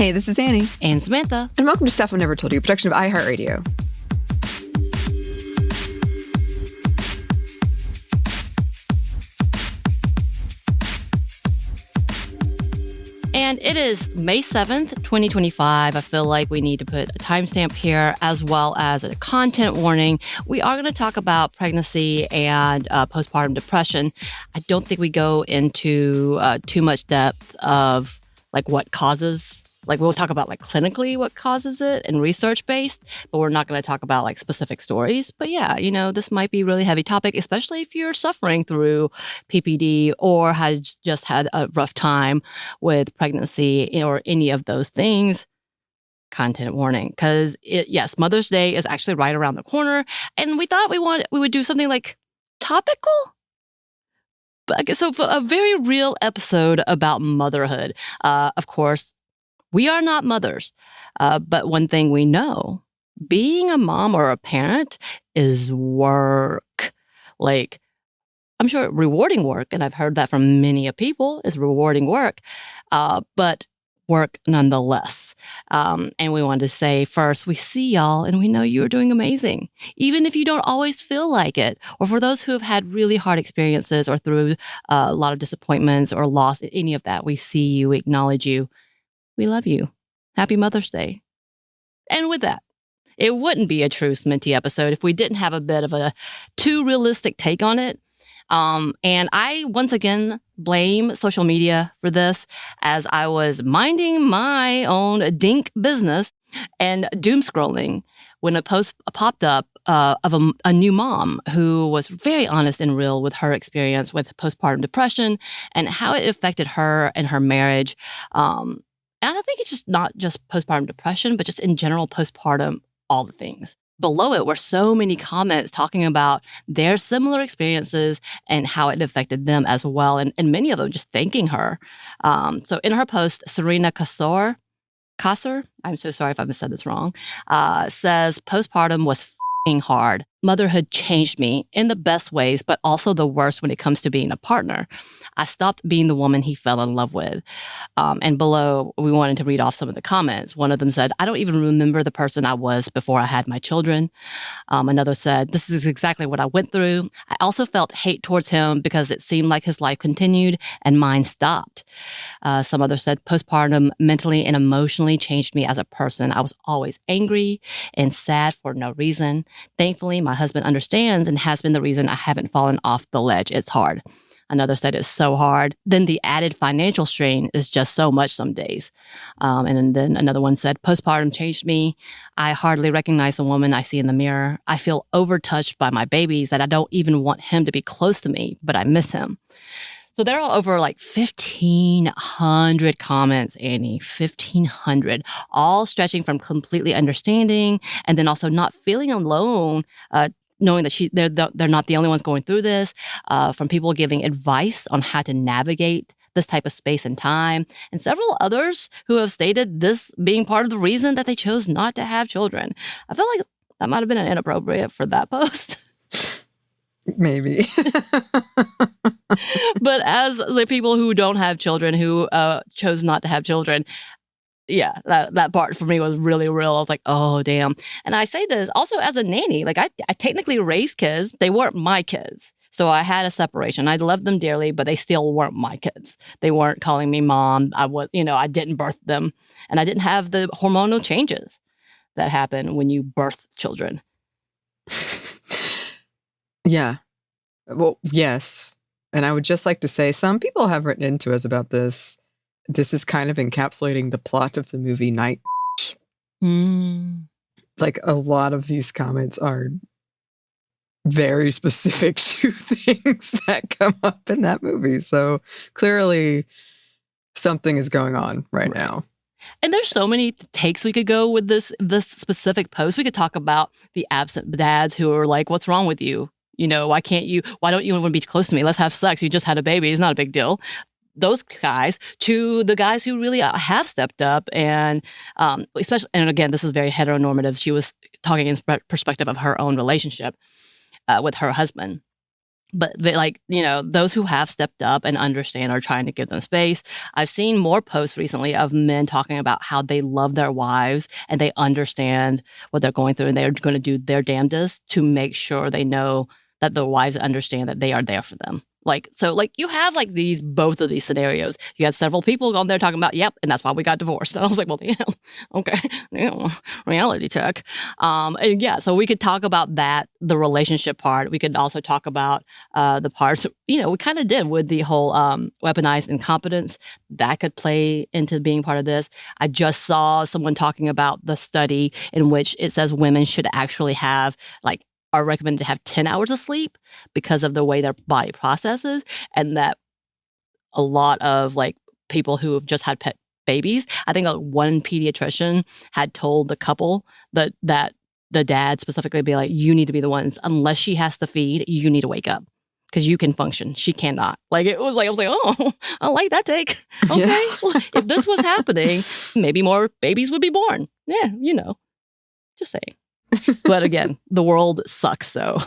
Hey, this is Anney. And Samantha. And welcome to Stuff I Never Told You, a production of iHeartRadio. And it is May 7th, 2025. I feel like we need to put a timestamp here as well as a content warning. We are going to talk about pregnancy and postpartum depression. I don't think we go into too much depth of like what causes. Like we'll talk about like clinically what causes it and research based, but we're not going to talk about like specific stories. But yeah, you know, this might be a really heavy topic, especially if you're suffering through PPD or has just had a rough time with pregnancy or any of those things. Content warning, because yes, Mother's Day is actually right around the corner, and we thought we would do something like topical. But so for a very real episode about motherhood, of course. We are not mothers, but one thing we know, being a mom or a parent is work. Like, I'm sure rewarding work, and I've heard that from many people, is rewarding work, but work nonetheless. And we wanted to say first, we see y'all and we know you're doing amazing, even if you don't always feel like it. Or for those who have had really hard experiences or through a lot of disappointments or loss, any of that, we see you, we acknowledge you. We love you. Happy Mother's Day. And with that, it wouldn't be a true Sminty episode if we didn't have a bit of a too realistic take on it. And I, once again, blame social media for this, as I was minding my own dink business and doom scrolling when a post popped up of a new mom who was very honest and real with her experience with postpartum depression and how it affected her and her marriage. And I think it's just not just postpartum depression, but just in general, postpartum, all the things. Below it were so many comments talking about their similar experiences and how it affected them as well. And many of them just thanking her. So in her post, Serena Kasser, I'm so sorry if I said this wrong, says postpartum was hard. Motherhood changed me in the best ways, but also the worst when it comes to being a partner. I stopped being the woman he fell in love with. And below, we wanted to read off some of the comments. One of them said, I don't even remember the person I was before I had my children. Another said, this is exactly what I went through. I also felt hate towards him because it seemed like his life continued and mine stopped. Some others said, postpartum mentally and emotionally changed me as a person. I was always angry and sad for no reason. Thankfully, my husband understands and has been the reason I haven't fallen off the ledge. It's hard. Another said it's so hard. Then the added financial strain is just so much some days. And then another one said, postpartum changed me. I hardly recognize the woman I see in the mirror. I feel overtouched by my babies that I don't even want him to be close to me, but I miss him. So there are over like 1,500 comments, Anney, 1,500, all stretching from completely understanding and then also not feeling alone, knowing that they're not the only ones going through this, from people giving advice on how to navigate this type of space and time, and several others who have stated this being part of the reason that they chose not to have children. I feel like that might have been inappropriate for that post. Maybe. But as the people who don't have children, who chose not to have children, yeah, that part for me was really real. I was like, oh, damn. And I say this also as a nanny. Like, I technically raised kids. They weren't my kids. So I had a separation. I loved them dearly, but they still weren't my kids. They weren't calling me mom. I didn't birth them. And I didn't have the hormonal changes that happen when you birth children. Yeah. Well, yes. And I would just like to say, some people have written into us about this. This is kind of encapsulating the plot of the movie Night. It's like a lot of these comments are very specific to things that come up in that movie. So clearly something is going on right now. And there's so many takes we could go with this specific post. We could talk about the absent dads who are like, what's wrong with you? You know, why don't you want to be close to me? Let's have sex. You just had a baby. It's not a big deal. Those guys to the guys who really have stepped up and especially, and again, this is very heteronormative. She was talking in perspective of her own relationship with her husband. But those who have stepped up and understand are trying to give them space. I've seen more posts recently of men talking about how they love their wives and they understand what they're going through, and they're going to do their damnedest to make sure they know that the wives understand that they are there for them. You have both of these scenarios. You had several people on there talking about, yep, and that's why we got divorced. And I was like, well, damn, okay, damn, reality check. So we could talk about that, the relationship part. We could also talk about the parts, we kind of did with the whole weaponized incompetence. That could play into being part of this. I just saw someone talking about the study in which it says women should actually have are recommended to have 10 hours of sleep because of the way their body processes, and that a lot of people who have just had pet babies, I think one pediatrician had told the couple that the dad specifically be like, you need to be the ones, unless she has to feed, you need to wake up because you can function. She cannot. I was like, oh, I like that take. Okay. Yeah. Well, if this was happening, maybe more babies would be born. Yeah. Just saying. But again, the world sucks. So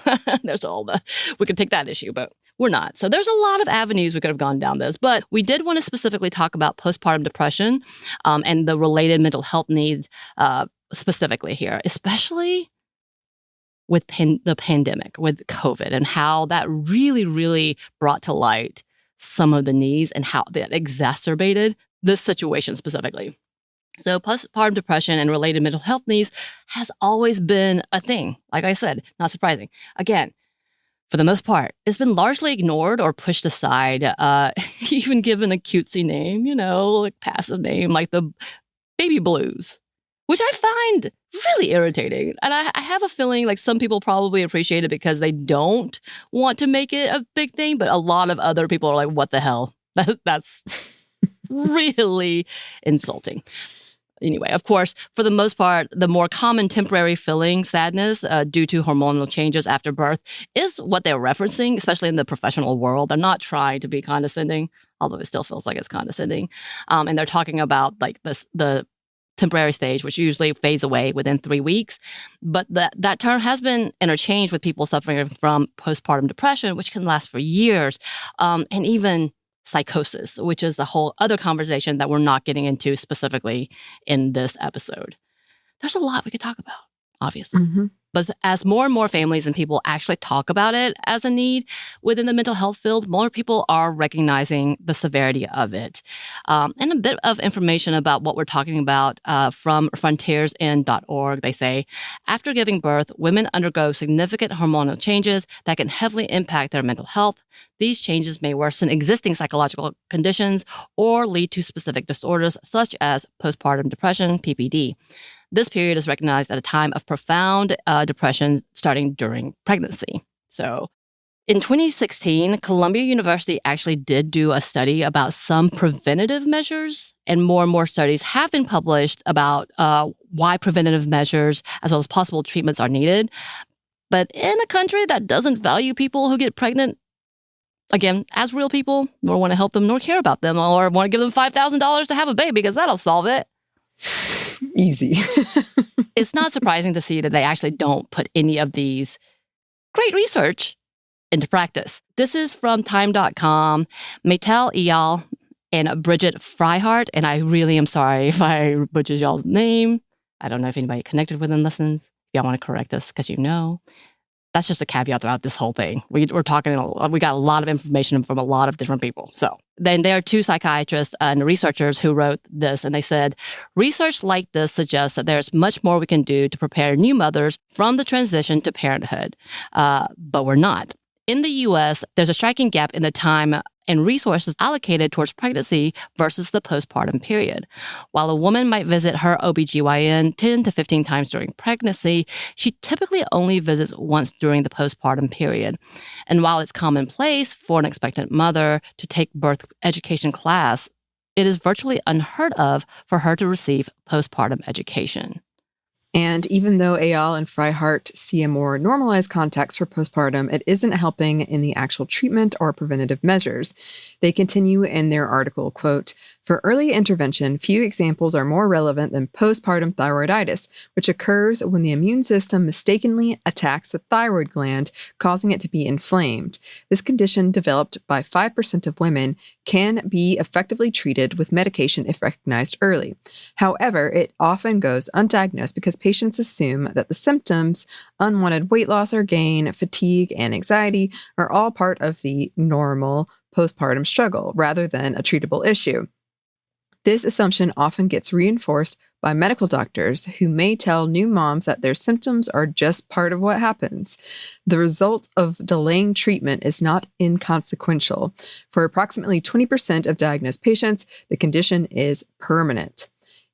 we could take that issue, but we're not. So there's a lot of avenues we could have gone down this, but we did want to specifically talk about postpartum depression and the related mental health needs specifically here, especially with the pandemic, with COVID, and how that really, really brought to light some of the needs and how that exacerbated this situation specifically. So postpartum depression and related mental health needs has always been a thing. Like I said, not surprising. Again, for the most part, it's been largely ignored or pushed aside, even given a cutesy name, passive name like the baby blues, which I find really irritating. And I have a feeling some people probably appreciate it because they don't want to make it a big thing, but a lot of other people are like, what the hell? That's really insulting. Anyway, of course, for the most part, the more common temporary feeling, sadness, due to hormonal changes after birth is what they're referencing, especially in the professional world. They're not trying to be condescending, although it still feels like it's condescending. And they're talking about the temporary stage, which usually fades away within 3 weeks. But that term has been interchanged with people suffering from postpartum depression, which can last for years, and even psychosis, which is a whole other conversation that we're not getting into specifically in this episode. There's a lot we could talk about, obviously. Mm-hmm. But as more and more families and people actually talk about it as a need within the mental health field, more people are recognizing the severity of it. And a bit of information about what we're talking about from frontiersin.org. They say, after giving birth, women undergo significant hormonal changes that can heavily impact their mental health. These changes may worsen existing psychological conditions or lead to specific disorders such as postpartum depression, PPD. This period is recognized at a time of profound depression starting during pregnancy. So in 2016, Columbia University actually did do a study about some preventative measures, and more studies have been published about why preventative measures as well as possible treatments are needed. But in a country that doesn't value people who get pregnant, again, as real people, nor want to help them nor care about them or want to give them $5,000 to have a baby because that'll solve it. Easy. It's not surprising to see that they actually don't put any of these great research into practice. This is from time.com, Maytel Eyal and Bridget Freihart, and I really am sorry if I butchered y'all's name. I don't know if anybody connected with them listens. If y'all want to correct us, because that's just a caveat throughout this whole thing. We got a lot of information from a lot of different people. So then there are two psychiatrists and researchers who wrote this, and they said, research like this suggests that there's much more we can do to prepare new mothers from the transition to parenthood, but we're not. In the U.S., there's a striking gap in the time and resources allocated towards pregnancy versus the postpartum period. While a woman might visit her OBGYN 10 to 15 times during pregnancy, she typically only visits once during the postpartum period. And while it's commonplace for an expectant mother to take birth education class, it is virtually unheard of for her to receive postpartum education. And even though Ayal and Freihardt see a more normalized context for postpartum, it isn't helping in the actual treatment or preventative measures. They continue in their article, quote, "For early intervention, few examples are more relevant than postpartum thyroiditis, which occurs when the immune system mistakenly attacks the thyroid gland, causing it to be inflamed. This condition, developed by 5% of women, can be effectively treated with medication if recognized early. However, it often goes undiagnosed because patients assume that the symptoms, unwanted weight loss or gain, fatigue, and anxiety, are all part of the normal postpartum struggle rather than a treatable issue. This assumption often gets reinforced by medical doctors who may tell new moms that their symptoms are just part of what happens. The result of delaying treatment is not inconsequential. For approximately 20% of diagnosed patients, the condition is permanent.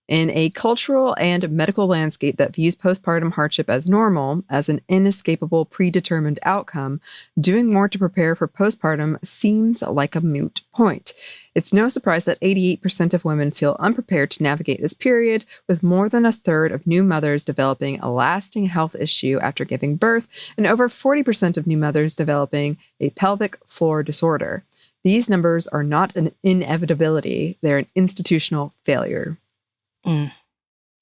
In a cultural and medical landscape that views postpartum hardship as normal, as an inescapable predetermined outcome, doing more to prepare for postpartum seems like a moot point. It's no surprise that 88% of women feel unprepared to navigate this period, with more than a third of new mothers developing a lasting health issue after giving birth, and over 40% of new mothers developing a pelvic floor disorder. These numbers are not an inevitability, they're an institutional failure."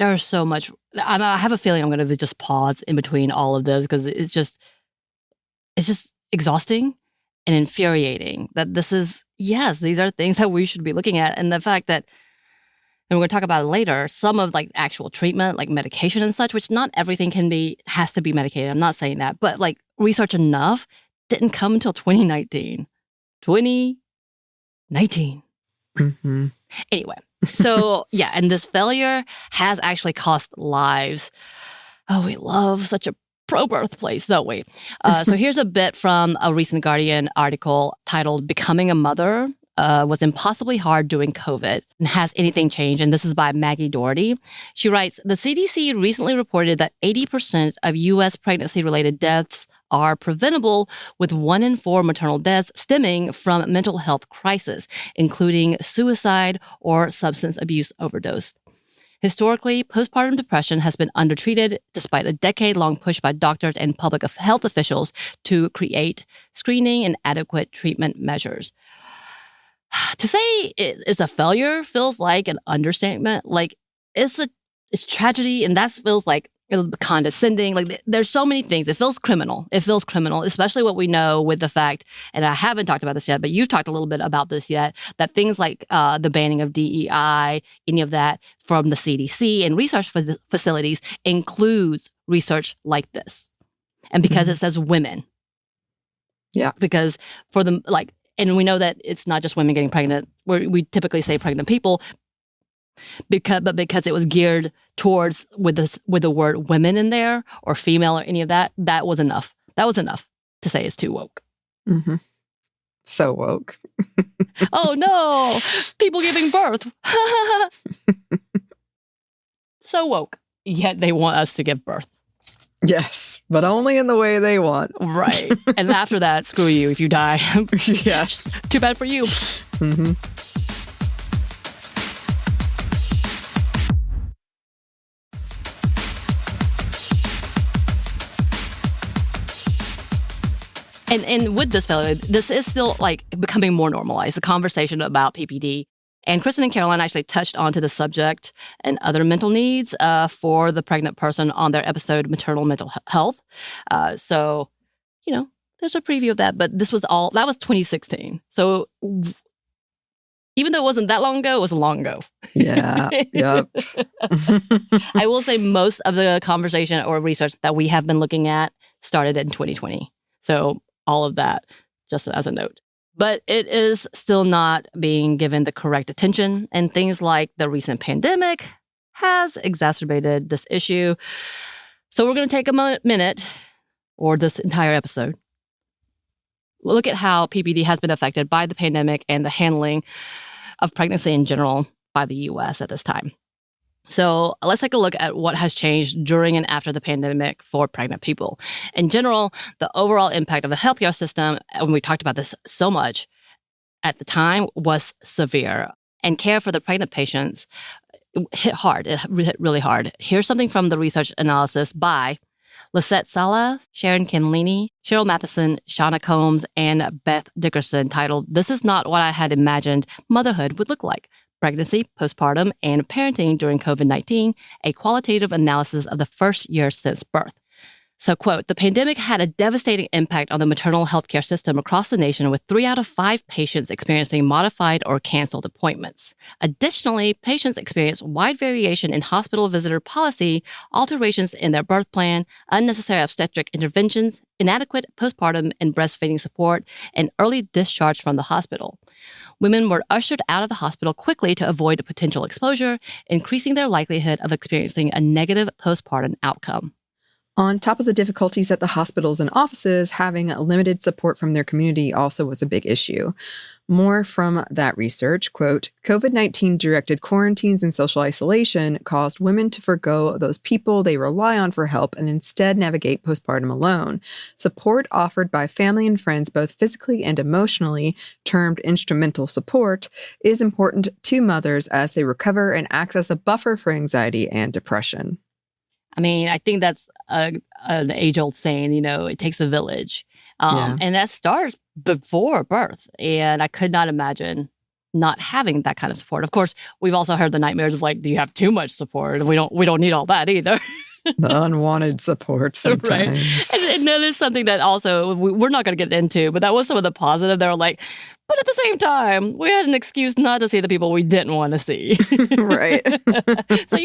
There's so much. I have a feeling I'm going to just pause in between all of this because it's just exhausting and infuriating that this is, yes, these are things that we should be looking at. And the fact that, and we're going to talk about it later, some of like actual treatment, like medication and such, which not everything has to be medicated. I'm not saying that, but like research enough didn't come until 2019. 2019. Mm-hmm. Anyway, so yeah, and this failure has actually cost lives. Oh, we love such a pro-birth place, don't we? So here's a bit from a recent Guardian article titled "Becoming a Mother Was Impossibly Hard During COVID, and Has Anything Changed?" And this is by Maggie Doherty. She writes, "The CDC recently reported that 80% of U.S. pregnancy-related deaths are preventable, with 1 in 4 maternal deaths stemming from mental health crisis, including suicide or substance abuse overdose. Historically, postpartum depression has been undertreated despite a decade-long push by doctors and public health officials to create screening and adequate treatment measures." To say it is a failure feels like an understatement. Like it's tragedy, and that feels like condescending. Like there's so many things. It feels criminal. It feels criminal, especially what we know with the fact, and I haven't talked about this yet, but you've talked a little bit about this yet, that things like the banning of DEI, any of that from the CDC and research facilities includes research like this. And because it says women. Yeah. Because for them, like, and we know that it's not just women getting pregnant. We typically say pregnant people, because it was geared towards with the word women in there or female or any of that. That was enough. That was enough to say it's too woke. Mm-hmm. So woke. Oh no, people giving birth. So woke. Yet they want us to give birth. Yes, but only in the way they want. Right. And after that, screw you if you die. Yeah. Too bad for you. Mm-hmm. And with this failure, this is still like becoming more normalized, the conversation about PPD. And Kristen and Caroline actually touched onto the subject and other mental needs for the pregnant person on their episode, Maternal Mental Health. So, you know, there's a preview of that, but that was 2016. So even though it wasn't that long ago, it was long ago. Yeah. Yep. I will say most of the conversation or research that we have been looking at started in 2020. So all of that, just as a note. But it is still not being given the correct attention, and things like the recent pandemic has exacerbated this issue. So we're going to take a minute, or this entire episode, look at how PPD has been affected by the pandemic and the handling of pregnancy in general by the U.S. at this time. So let's take a look at what has changed during and after the pandemic for pregnant people. In general, the overall impact of the healthcare system, and we talked about this so much at the time, was severe. And care for the pregnant patients hit hard. It hit really hard. Here's something from the research analysis by Lisette Sala, Sharon Kenlini, Cheryl Matheson, Shauna Combs, and Beth Dickerson, titled, "This is Not What I Had Imagined Motherhood Would Look Like. Pregnancy, Postpartum, and Parenting During COVID-19, a Qualitative Analysis of the First Year Since Birth." So, quote, "The pandemic had a devastating impact on the maternal healthcare system across the nation, with 3 out of 5 patients experiencing modified or canceled appointments. Additionally, patients experienced wide variation in hospital visitor policy, alterations in their birth plan, unnecessary obstetric interventions, inadequate postpartum and breastfeeding support, and early discharge from the hospital. Women were ushered out of the hospital quickly to avoid a potential exposure, increasing their likelihood of experiencing a negative postpartum outcome." On top of the difficulties at the hospitals and offices, having limited support from their community also was a big issue. More from that research, quote, "COVID-19 directed quarantines and social isolation caused women to forgo those people they rely on for help and instead navigate postpartum alone. Support offered by family and friends, both physically and emotionally, termed instrumental support, is important to mothers as they recover and acts as a buffer for anxiety and depression." I mean, I think that's an age-old saying, it takes a village. Yeah. And that starts before birth. And I could not imagine not having that kind of support. Of course, we've also heard the nightmares of do you have too much support? And we don't need all that either. The unwanted support sometimes. Right. And that is something that also we're not going to get into, but that was some of the positive. They were like, but at the same time, we had an excuse not to see the people we didn't want to see. Right. So,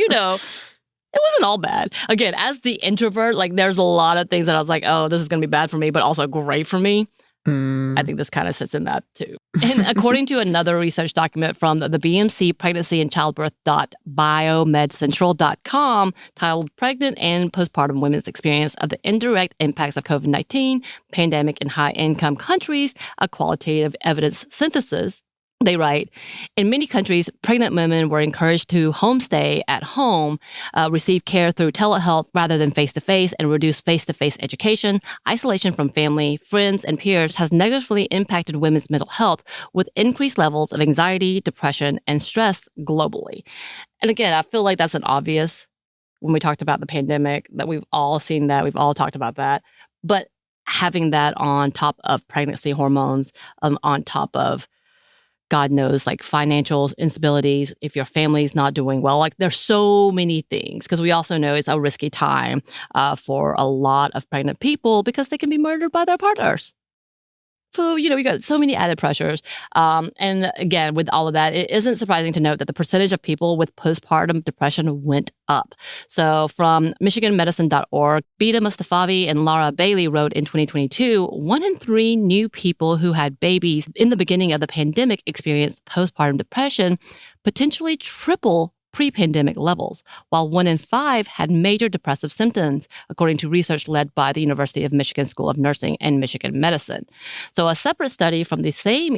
it wasn't all bad. Again, as the introvert, there's a lot of things that I was like, oh, this is going to be bad for me, but also great for me. I think this kind of sits in that too. And according to another research document from the BMC Pregnancy and Childbirth.biomedcentral.com titled "Pregnant and Postpartum Women's Experience of the Indirect Impacts of COVID-19 Pandemic in High-Income Countries, a Qualitative Evidence Synthesis," they write, "In many countries, pregnant women were encouraged to homestay at home, receive care through telehealth rather than face-to-face, and reduce face-to-face education. Isolation from family, friends, and peers has negatively impacted women's mental health, with increased levels of anxiety, depression, and stress globally." And again, I feel like that's an obvious when we talked about the pandemic, that we've all seen that, we've all talked about that. But having that on top of pregnancy hormones, on top of God knows, financial instabilities, if your family's not doing well, there's so many things, because we also know it's a risky time for a lot of pregnant people because they can be murdered by their partners. So, we got so many added pressures. And again, with all of that, it isn't surprising to note that the percentage of people with postpartum depression went up. So from MichiganMedicine.org, Bita Mustafavi and Laura Bailey wrote in 2022, 1 in 3 new people who had babies in the beginning of the pandemic experienced postpartum depression, potentially triple pre-pandemic levels, while 1 in 5 had major depressive symptoms, according to research led by the University of Michigan School of Nursing and Michigan Medicine. So a separate study from the same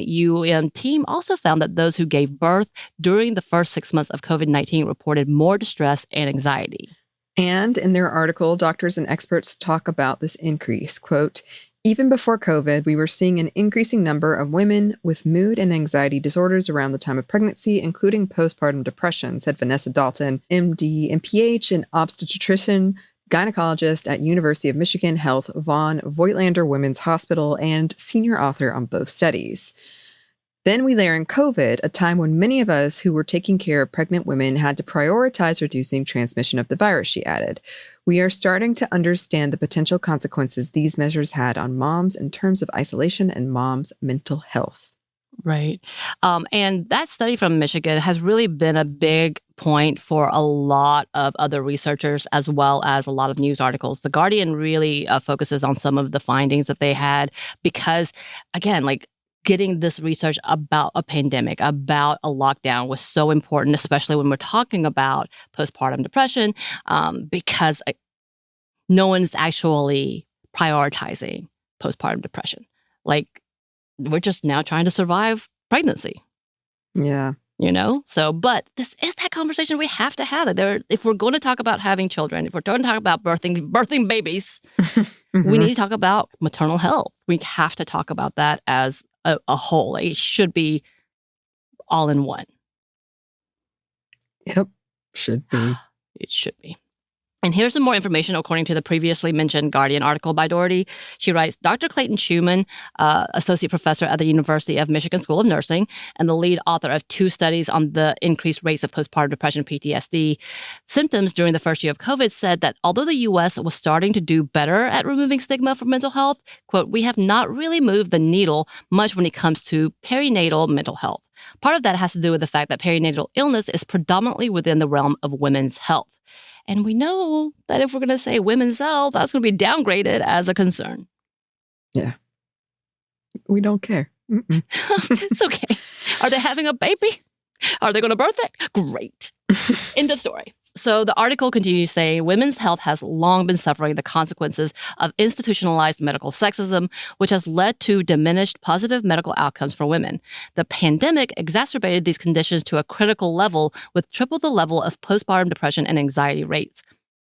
team also found that those who gave birth during the first 6 months of COVID-19 reported more distress and anxiety. And in their article, doctors and experts talk about this increase. Quote, "Even before COVID, we were seeing an increasing number of women with mood and anxiety disorders around the time of pregnancy, including postpartum depression," said Vanessa Dalton, MD and PH in obstetrician, gynecologist at University of Michigan Health von Voigtlander Women's Hospital and senior author on both studies. Then we layer in COVID, a time when many of us who were taking care of pregnant women had to prioritize reducing transmission of the virus, she added. "We are starting to understand the potential consequences these measures had on moms in terms of isolation and moms' mental health." Right. And that study from Michigan has really been a big point for a lot of other researchers, as well as a lot of news articles. The Guardian really focuses on some of the findings that they had because, again, getting this research about a pandemic, about a lockdown was so important, especially when we're talking about postpartum depression, because no one's actually prioritizing postpartum depression. We're just now trying to survive pregnancy. Yeah. So, but this is that conversation we have to have. If we're going to talk about having children, if we're going to talk about birthing babies, we need to talk about maternal health. We have to talk about that as a whole. It should be all in one. Yep, Should be. It should be. And here's some more information according to the previously mentioned Guardian article by Doherty. She writes, Dr. Clayton Schumann, associate professor at the University of Michigan School of Nursing and the lead author of 2 studies on the increased rates of postpartum depression PTSD symptoms during the first year of COVID, said that although the U.S. was starting to do better at removing stigma from mental health, quote, we have not really moved the needle much when it comes to perinatal mental health. Part of that has to do with the fact that perinatal illness is predominantly within the realm of women's health. And we know that if we're going to say women's health, that's going to be downgraded as a concern. Yeah. We don't care. It's okay. Are they having a baby? Are they going to birth it? Great. End of story. So the article continues saying, women's health has long been suffering the consequences of institutionalized medical sexism, which has led to diminished positive medical outcomes for women. The pandemic exacerbated these conditions to a critical level, with triple the level of postpartum depression and anxiety rates.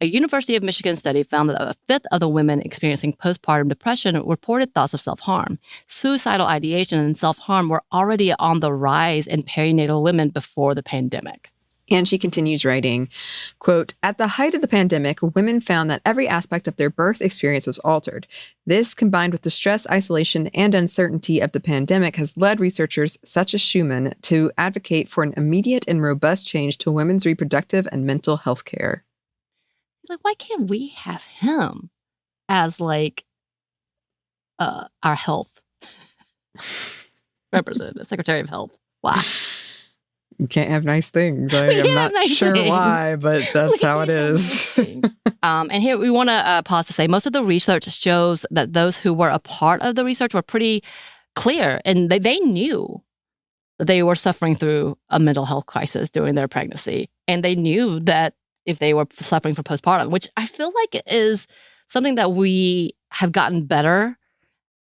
A University of Michigan study found that a fifth of the women experiencing postpartum depression reported thoughts of self-harm. Suicidal ideation and self-harm were already on the rise in perinatal women before the pandemic. And she continues writing, quote, at the height of the pandemic, women found that every aspect of their birth experience was altered. This, combined with the stress, isolation, and uncertainty of the pandemic, has led researchers such as Schumann to advocate for an immediate and robust change to women's reproductive and mental health care. He's like, why can't we have him as like our health representative, Secretary of Health? Why? You can't have nice things. I'm not sure why, but that's how it is. And here we want to pause to say most of the research shows that those who were a part of the research were pretty clear, and they knew that they were suffering through a mental health crisis during their pregnancy. And they knew that if they were suffering from postpartum, which I feel like is something that we have gotten better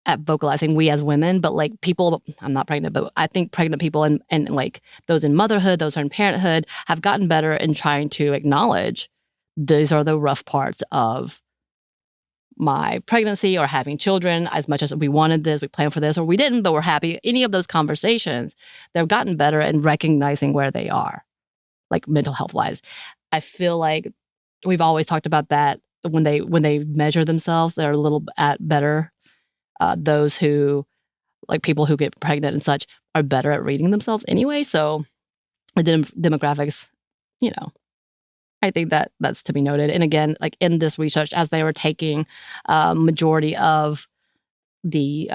at vocalizing, we as women, but like people, I'm not pregnant, but I think pregnant people and like those in motherhood, those who are in parenthood have gotten better in trying to acknowledge these are the rough parts of my pregnancy or having children. As much as we wanted this, we planned for this, or we didn't, but we're happy. Any of those conversations, they've gotten better in recognizing where they are, like mental health wise. I feel like we've always talked about that when they measure themselves, they're a little better. Those who, like people who get pregnant and such, are better at reading themselves anyway. So the demographics, I think that's to be noted. And again, like in this research, as they were taking majority of the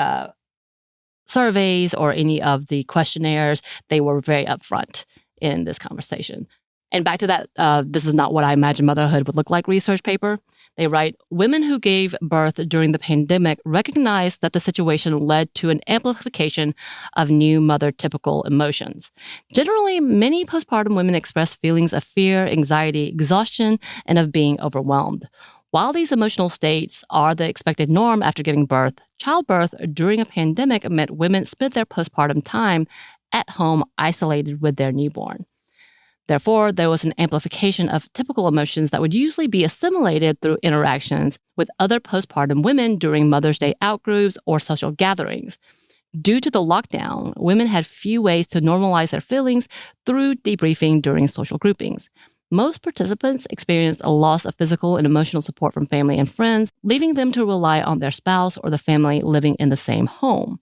surveys or any of the questionnaires, they were very upfront in this conversation. And back to that, this is not what I imagine motherhood would look like research paper. They write, women who gave birth during the pandemic recognized that the situation led to an amplification of new mother-typical emotions. Generally, many postpartum women express feelings of fear, anxiety, exhaustion, and of being overwhelmed. While these emotional states are the expected norm after giving birth, childbirth during a pandemic meant women spent their postpartum time at home isolated with their newborn. Therefore, there was an amplification of typical emotions that would usually be assimilated through interactions with other postpartum women during Mother's Day outgroups or social gatherings. Due to the lockdown, women had few ways to normalize their feelings through debriefing during social groupings. Most participants experienced a loss of physical and emotional support from family and friends, leaving them to rely on their spouse or the family living in the same home.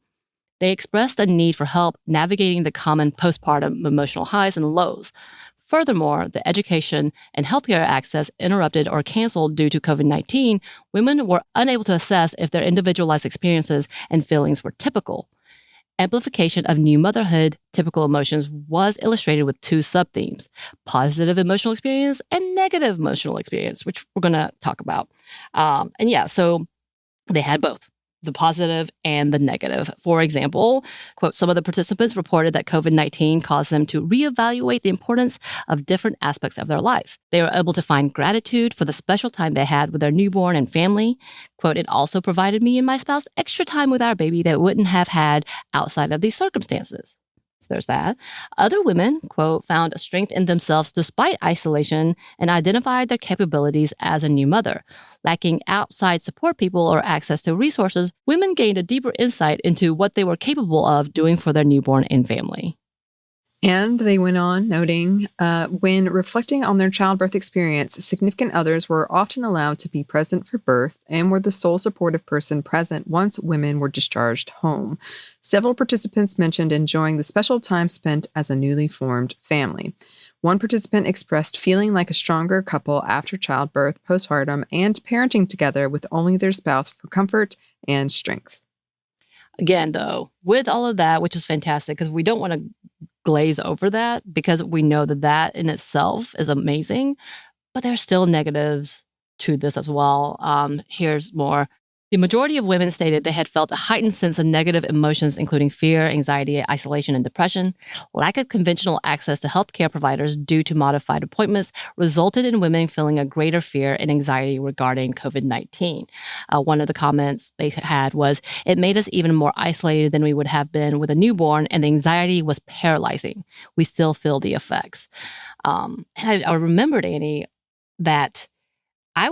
They expressed a need for help navigating the common postpartum emotional highs and lows. Furthermore, the education and healthcare access interrupted or canceled due to COVID-19, women were unable to assess if their individualized experiences and feelings were typical. Amplification of new motherhood typical emotions was illustrated with 2 sub-themes: positive emotional experience and negative emotional experience, which we're going to talk about. So they had both. The positive and the negative. For example, quote, some of the participants reported that COVID-19 caused them to reevaluate the importance of different aspects of their lives. They were able to find gratitude for the special time they had with their newborn and family. Quote, it also provided me and my spouse extra time with our baby that wouldn't have had outside of these circumstances. So there's that. Other women, quote, found a strength in themselves despite isolation and identified their capabilities as a new mother. Lacking outside support people or access to resources, women gained a deeper insight into what they were capable of doing for their newborn and family. And they went on, noting, when reflecting on their childbirth experience, significant others were often allowed to be present for birth and were the sole supportive person present once women were discharged home. Several participants mentioned enjoying the special time spent as a newly formed family. One participant expressed feeling like a stronger couple after childbirth, postpartum, and parenting together with only their spouse for comfort and strength. Again, though, with all of that, which is fantastic, because we don't want to glaze over that because we know that that in itself is amazing, but there's still negatives to this as well. Here's more. The majority of women stated they had felt a heightened sense of negative emotions, including fear, anxiety, isolation, and depression. Lack of conventional access to healthcare providers due to modified appointments resulted in women feeling a greater fear and anxiety regarding COVID-19. One of the comments they had was, "It made us even more isolated than we would have been with a newborn, and the anxiety was paralyzing. We still feel the effects." And I remembered, Anney, that I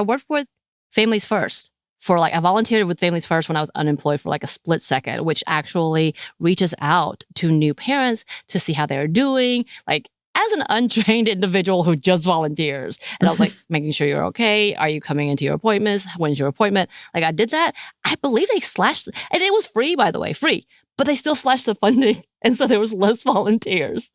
worked with Families First. I volunteered with Families First when I was unemployed for like a split second, which actually reaches out to new parents to see how they're doing, like as an untrained individual who just volunteers. And I was like, making sure you're okay. Are you coming into your appointments? When's your appointment? Like I did that. I believe they slashed, and it was free, by the way, free, but they still slashed the funding. And so there was less volunteers.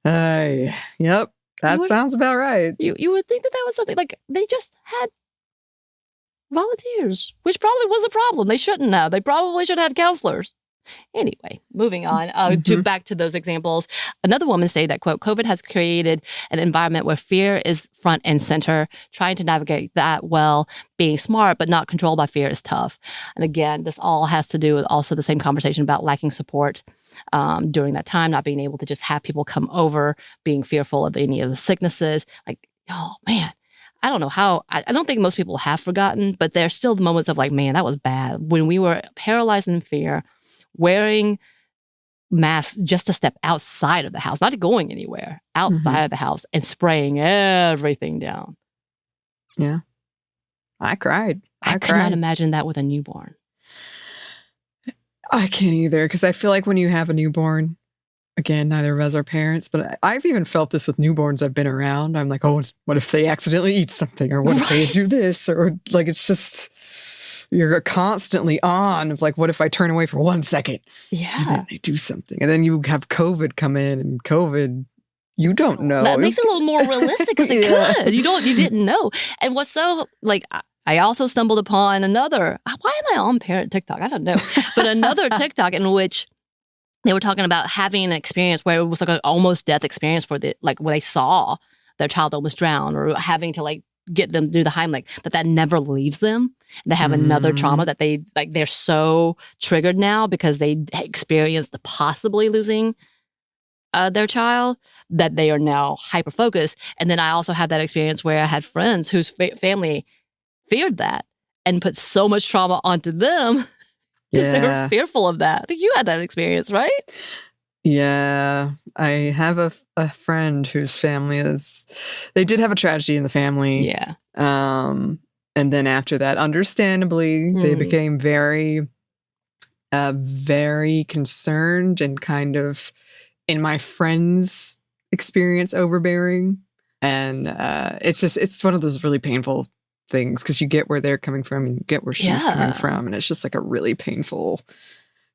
Yep. That sounds about right. You would think that was something like they just had volunteers, which probably was a problem. They shouldn't have. They probably should have had counselors. Anyway, moving on back to those examples. Another woman stated that, quote, "COVID has created an environment where fear is front and center. Trying to navigate that well, being smart but not controlled by fear is tough." And again, this all has to do with also the same conversation about lacking support during that time, not being able to just have people come over, being fearful of any of the sicknesses. Like, oh man, I don't know how, I don't think most people have forgotten, but there's still the moments of like, man, that was bad. When we were paralyzed in fear, wearing masks just to step outside of the house, not going anywhere, outside of the house, and spraying everything down. Yeah. I cried. I could not imagine that with a newborn. I can't either, because I feel like when you have a newborn, again, neither of us are parents, but I've even felt this with newborns I've been around. I'm like, oh, what if they accidentally eat something? Or what if they do this? Or like, it's just, you're constantly on of like, what if I turn away for 1 second? Yeah. And then they do something. And then you have COVID come in, and COVID, you don't know. That makes it a little more realistic because it could. You didn't know. And what's so, like, I also stumbled upon another, why am I on parent TikTok? I don't know. But another TikTok in which they were talking about having an experience where it was like an almost death experience for where they saw their child almost drown, or having to like get them to do the Heimlich, that never leaves them. They have another trauma that they're so triggered now because they experienced the possibly losing their child, that they are now hyper focused. And then I also had that experience where I had friends whose family feared that and put so much trauma onto them because they were fearful of that. I think you had that experience, right? Yeah. I have a friend whose family they did have a tragedy in the family. Yeah. And then after that, understandably, they became very, very concerned and kind of, in my friend's experience, overbearing. And it's one of those really painful things, because you get where they're coming from and you get where she's coming from, and it's just like a really painful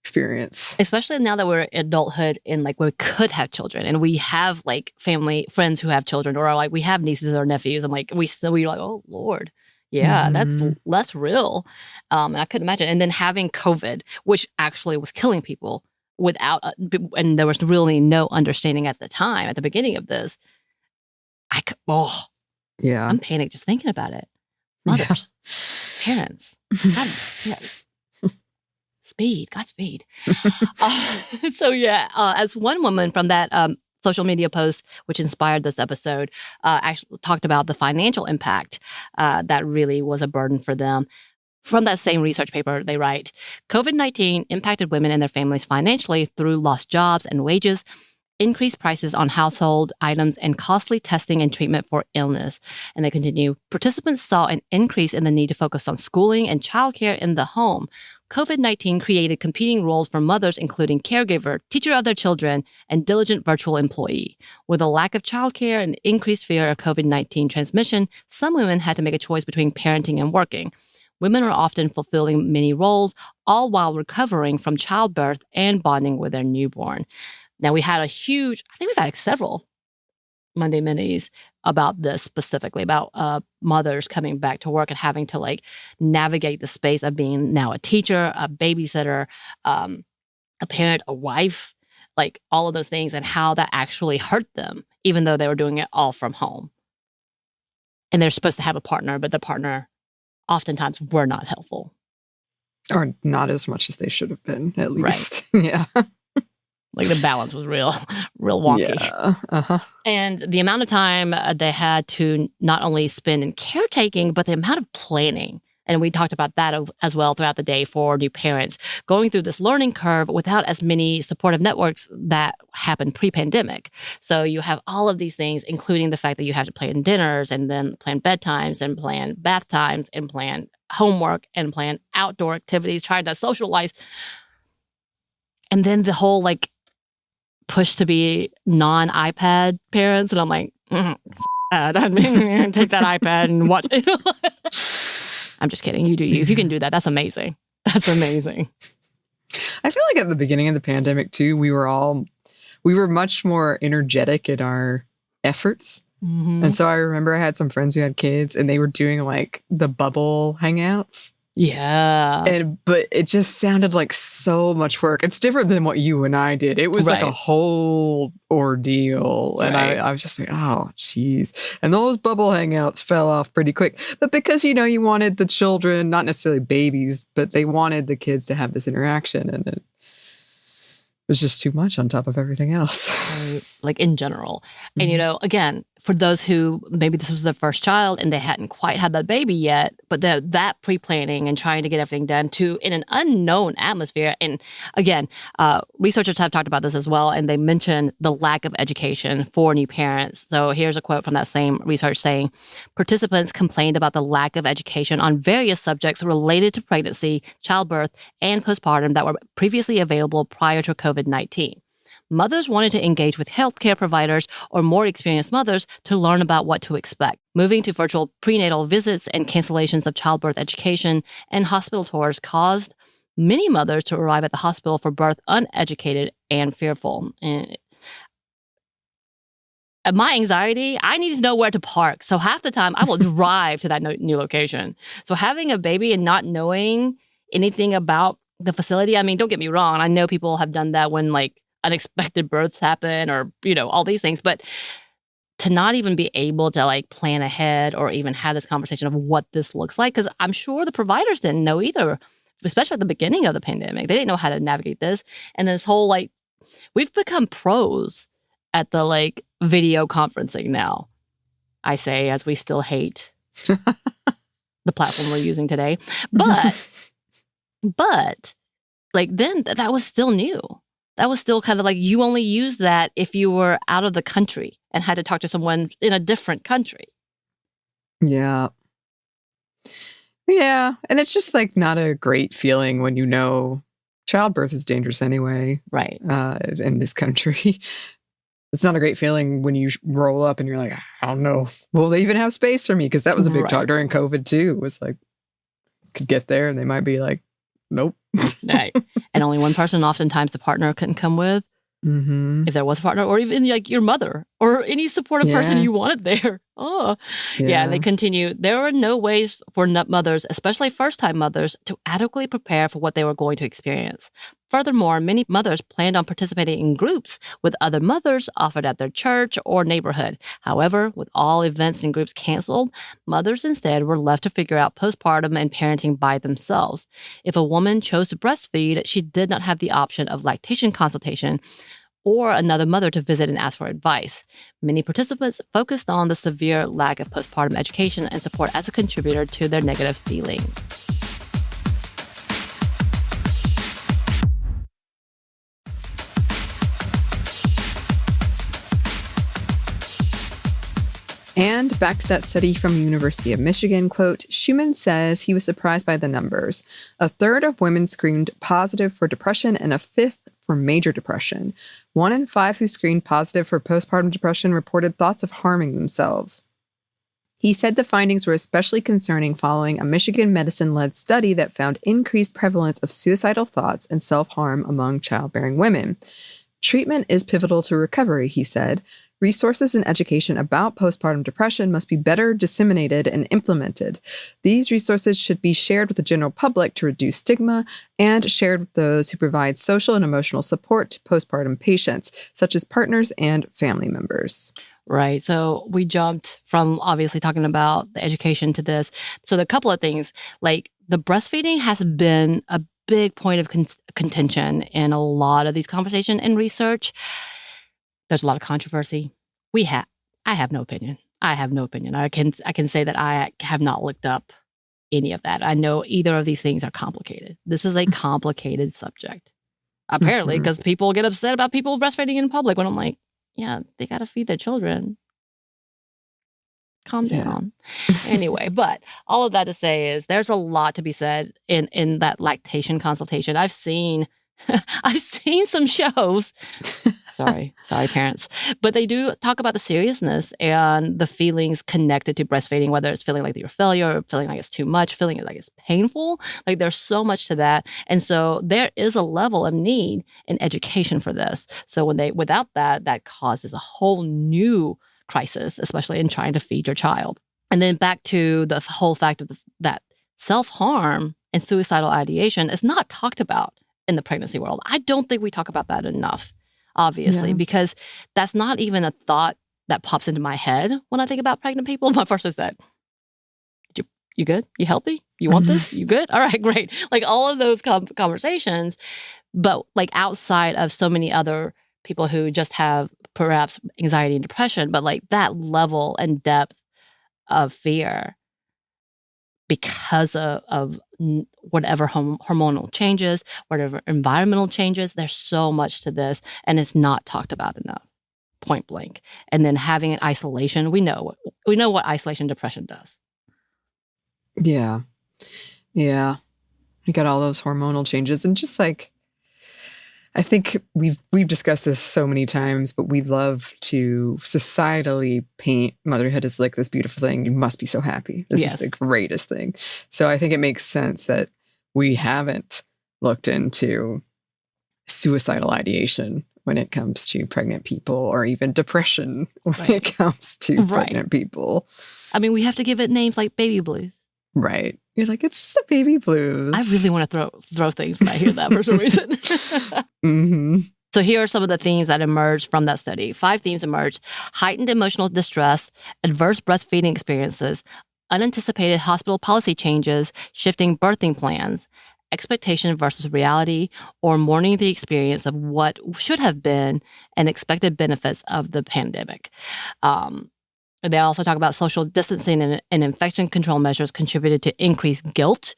experience. Especially now that we're adulthood and like we could have children, and we have like family friends who have children, or like we have nieces or nephews, and like we're like, oh Lord, that's less real. And I couldn't imagine. And then having COVID, which actually was killing people without, and there was really no understanding at the time, at the beginning of this. I'm panicked just thinking about it. Mothers, parents, Godspeed. As one woman from that social media post, which inspired this episode, actually talked about the financial impact that really was a burden for them. From that same research paper, they write, COVID-19 impacted women and their families financially through lost jobs and wages, increased prices on household items, and costly testing and treatment for illness. And they continue, participants saw an increase in the need to focus on schooling and childcare in the home. COVID-19 created competing roles for mothers, including caregiver, teacher of their children, and diligent virtual employee. With a lack of childcare and increased fear of COVID-19 transmission, some women had to make a choice between parenting and working. Women are often fulfilling many roles, all while recovering from childbirth and bonding with their newborn. Now, we had I think we've had several Monday Minis about this specifically, about mothers coming back to work and having to like navigate the space of being now a teacher, a babysitter, a parent, a wife, like all of those things, and how that actually hurt them, even though they were doing it all from home. And they're supposed to have a partner, but the partner oftentimes were not helpful. Or not as much as they should have been, at least. Right. Yeah. Like the balance was real wonky. Yeah. Uh-huh. And the amount of time they had to not only spend in caretaking, but the amount of planning. And we talked about that as well throughout the day for new parents, going through this learning curve without as many supportive networks that happened pre-pandemic. So you have all of these things, including the fact that you have to plan dinners and then plan bedtimes and plan bath times and plan homework and plan outdoor activities, trying to socialize. And then the whole like push to be non-iPad parents. And I'm like, take that iPad and watch it. I'm just kidding. You do you. If you can do that, that's amazing. That's amazing. I feel like at the beginning of the pandemic too, we were much more energetic in our efforts. Mm-hmm. And so I remember I had some friends who had kids and they were doing like the bubble hangouts. Yeah. But it just sounded like so much work. It's different than what you and I did. It was like a whole ordeal. And I was just like, oh, geez. And those bubble hangouts fell off pretty quick. But because, you wanted the children, not necessarily babies, but they wanted the kids to have this interaction. And it was just too much on top of everything else. Like in general. And, again, for those who maybe this was their first child and they hadn't quite had that baby yet, but that pre-planning and trying to get everything done in an unknown atmosphere. And again, researchers have talked about this as well, and they mentioned the lack of education for new parents. So here's a quote from that same research saying, participants complained about the lack of education on various subjects related to pregnancy, childbirth, and postpartum that were previously available prior to COVID-19. Mothers wanted to engage with healthcare providers or more experienced mothers to learn about what to expect. Moving to virtual prenatal visits and cancellations of childbirth education and hospital tours caused many mothers to arrive at the hospital for birth uneducated and fearful. And my anxiety, I need to know where to park. So half the time I will drive to that new location. So having a baby and not knowing anything about the facility, I mean, don't get me wrong. I know people have done that when like unexpected births happen or, all these things. But to not even be able to like plan ahead or even have this conversation of what this looks like, because I'm sure the providers didn't know either, especially at the beginning of the pandemic. They didn't know how to navigate this. And this whole like, we've become pros at the like video conferencing now, I say, as we still hate the platform we're using today. But like then that was still new. That was still kind of like you only used that if you were out of the country and had to talk to someone in a different country. Yeah. Yeah. And it's just like not a great feeling when childbirth is dangerous anyway. Right. In this country. It's not a great feeling when you roll up and you're like, I don't know. Will they even have space for me? Because that was a big talk during COVID too. It was like, could get there and they might be like, nope. Right. And only one person, oftentimes the partner couldn't come with. Mm-hmm. If there was a partner, or even like your mother or any supportive person you wanted there. Oh, yeah. They continue. There are no ways for mothers, especially first-time mothers, to adequately prepare for what they were going to experience. Furthermore, many mothers planned on participating in groups with other mothers offered at their church or neighborhood. However, with all events and groups canceled, mothers instead were left to figure out postpartum and parenting by themselves. If a woman chose to breastfeed, she did not have the option of lactation consultation or another mother to visit and ask for advice. Many participants focused on the severe lack of postpartum education and support as a contributor to their negative feelings. And back to that study from the University of Michigan, quote, Schumann says he was surprised by the numbers. A third of women screened positive for depression and a fifth for major depression. 1 in 5 who screened positive for postpartum depression reported thoughts of harming themselves. He said the findings were especially concerning following a Michigan medicine-led study that found increased prevalence of suicidal thoughts and self-harm among childbearing women. Treatment is pivotal to recovery, he said. Resources and education about postpartum depression must be better disseminated and implemented. These resources should be shared with the general public to reduce stigma and shared with those who provide social and emotional support to postpartum patients, such as partners and family members. Right. So we jumped from obviously talking about the education to this. So the couple of things, like the breastfeeding has been a big point of contention in a lot of these conversations and research. There's a lot of controversy. I have no opinion. I can say that I have not looked up any of that. I know either of these things are complicated. This is a complicated subject, apparently, because people get upset about people breastfeeding in public when I'm like, yeah, they got to feed their children. Calm down. Anyway, but all of that to say is there's a lot to be said in that lactation consultation. I've seen some shows. Sorry, parents. But they do talk about the seriousness and the feelings connected to breastfeeding, whether it's feeling like you're a failure, or feeling like it's too much, feeling like it's painful. Like there's so much to that. And so there is a level of need in education for this. So without that causes a whole new crisis, especially in trying to feed your child. And then back to the whole fact of that self-harm and suicidal ideation is not talked about in the pregnancy world. I don't think we talk about that enough, obviously, because that's not even a thought that pops into my head when I think about pregnant people. My first is that, you good? You healthy? You want this? You good? All right, great. Like all of those conversations, but like outside of so many other people who just have perhaps anxiety and depression, but like that level and depth of fear because of whatever hormonal changes, whatever environmental changes, there's so much to this, and it's not talked about enough, point blank. And then having an isolation, we know what isolation depression does. Yeah. You got all those hormonal changes, and just like, I think we've discussed this so many times, but we love to societally paint motherhood as like this beautiful thing. You must be so happy. This is the greatest thing. So I think it makes sense that we haven't looked into suicidal ideation when it comes to pregnant people, or even depression when it comes to pregnant people. I mean, we have to give it names like baby blues. Right. You're like, it's just a baby blues. I really want to throw things when I hear that for some reason. So here are some of the themes that emerged from that study. 5 themes emerged: heightened emotional distress, adverse breastfeeding experiences, unanticipated hospital policy changes, shifting birthing plans, expectation versus reality, or mourning the experience of what should have been and expected benefits of the pandemic. They also talk about social distancing and infection control measures contributed to increased guilt,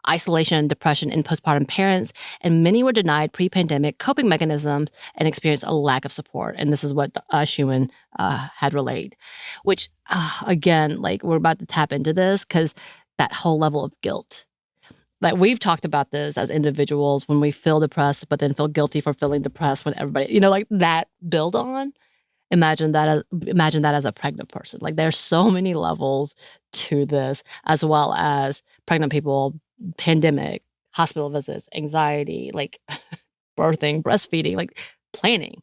isolation, and depression in postpartum parents, and many were denied pre-pandemic coping mechanisms and experienced a lack of support. And this is what Schumann had relayed, which, again, like we're about to tap into this because that whole level of guilt. Like we've talked about this as individuals when we feel depressed, but then feel guilty for feeling depressed when everybody, like that build on. Imagine that as a pregnant person. Like there's so many levels to this, as well as pregnant people, pandemic, hospital visits, anxiety, like birthing, breastfeeding, like planning.